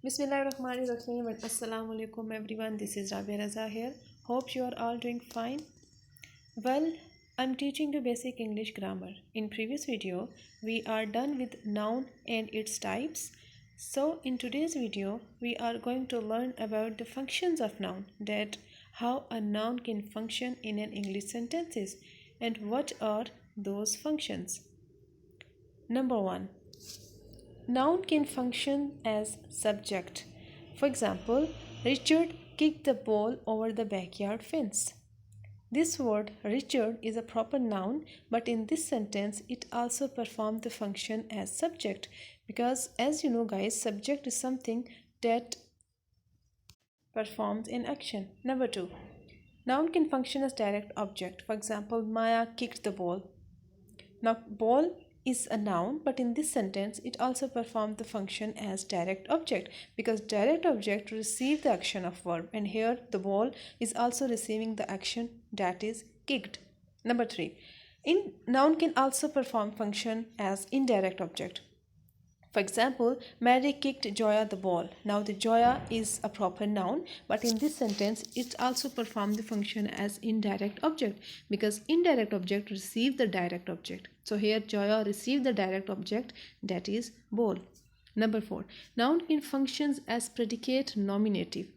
Bismillahirrahmanirrahim and Assalamu alaikum everyone. This is Rabia Raza here. Hope you are all doing fine. Well, I'm teaching you basic English grammar. In previous video, we are done with noun and its types. So in today's video, we are going to learn about the functions of noun, that how a noun can function in an English sentences and what are those functions. Number 1. Noun can function as subject. For example, Richard kicked the ball over the backyard fence. This word Richard is a proper noun, but in this sentence it also performs the function as subject because, as you know guys, subject is something that performs in action. Number 2. Noun can function as direct object. For example, Maya kicked the ball. Now, ball is a noun, but in this sentence, it also performs the function as direct object because direct object receive the action of verb, and here the ball is also receiving the action, that is kicked. Number 3. Noun can also perform function as indirect object. For example, Mary kicked Joya the ball. Now the Joya is a proper noun, but in this sentence it also performs the function as indirect object because indirect object receive the direct object. So here Joya received the direct object, that is ball. Number 4. Noun can functions as predicate nominative.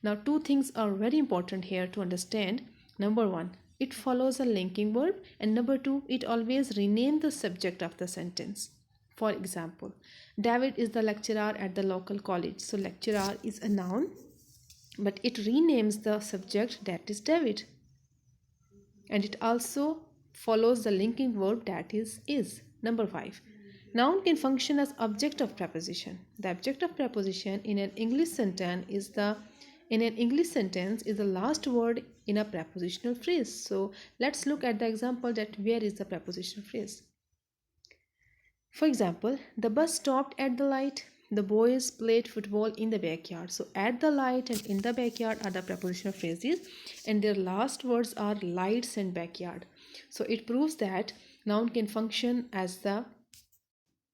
Now two things are very important here to understand. Number 1, it follows a linking verb, and number 2, it always renames the subject of the sentence. For example, David is the lecturer at the local college. So lecturer is a noun, but it renames the subject, that is David. And it also follows the linking verb, that is. Number 5. Noun can function as object of preposition. The object of preposition in an English sentence is the last word in a prepositional phrase. So let's look at the example that where is the prepositional phrase. For example, the bus stopped at the light. The boys played football in the backyard. So at the light and in the backyard are the prepositional phrases, and their last words are lights and backyard. So it proves that noun can function as the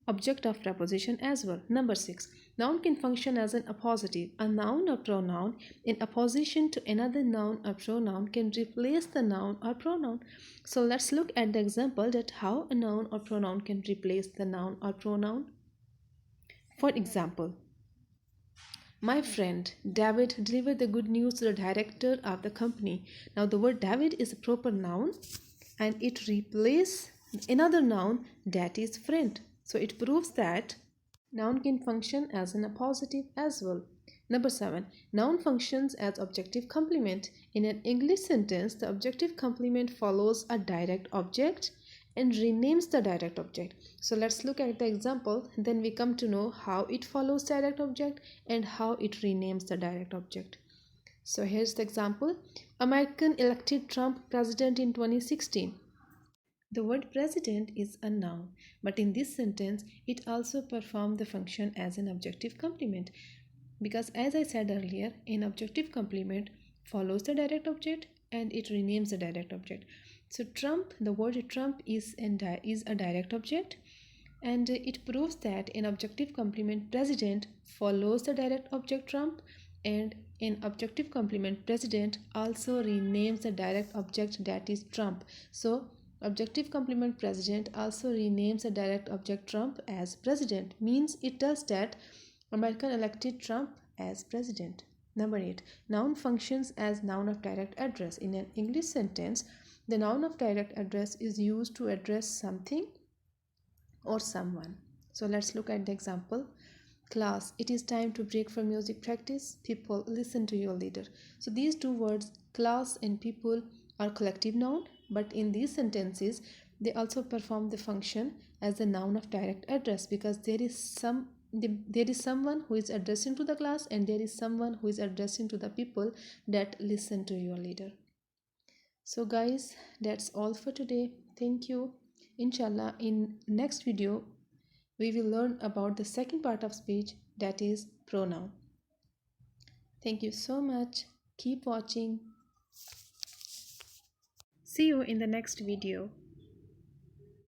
object of preposition as well. Number 6. Noun can function as an appositive. A noun or pronoun in opposition to another noun or pronoun can replace the noun or pronoun. So let's look at the example that how a noun or pronoun can replace the noun or pronoun. For example, my friend David delivered the good news to the director of the company. Now the word David is a proper noun and it replaces another noun, that is friend. So it proves that noun can function as an appositive as well. Number 7. Noun functions as objective complement. In an English sentence, the objective complement follows a direct object and renames the direct object. So let's look at the example, then we come to know how it follows direct object and how it renames the direct object. So here's the example. American elected Trump president in 2016. The word president is a noun, but in this sentence, it also performs the function as an objective complement because, as I said earlier, an objective complement follows the direct object and it renames the direct object. So Trump, the word Trump is a direct object, and it proves that an objective complement president follows the direct object Trump, and an objective complement president also renames the direct object, that is Trump. So objective complement president also renames a direct object Trump as president, means it does that American elected Trump as president. Number 8. Noun functions as noun of direct address. In an English sentence, the noun of direct address is used to address something or someone. So let's look at the example. Class, it is time to break for music practice. People, listen to your leader. So these two words, class and people, are collective noun, but in these sentences they also perform the function as the noun of direct address because there is someone who is addressing to the class and there is someone who is addressing to the people that listen to your leader. So guys, that's all for today. Thank you. Inshallah, in next video we will learn about the second part of speech, that is pronoun. Thank you so much. Keep watching. See you in the next video.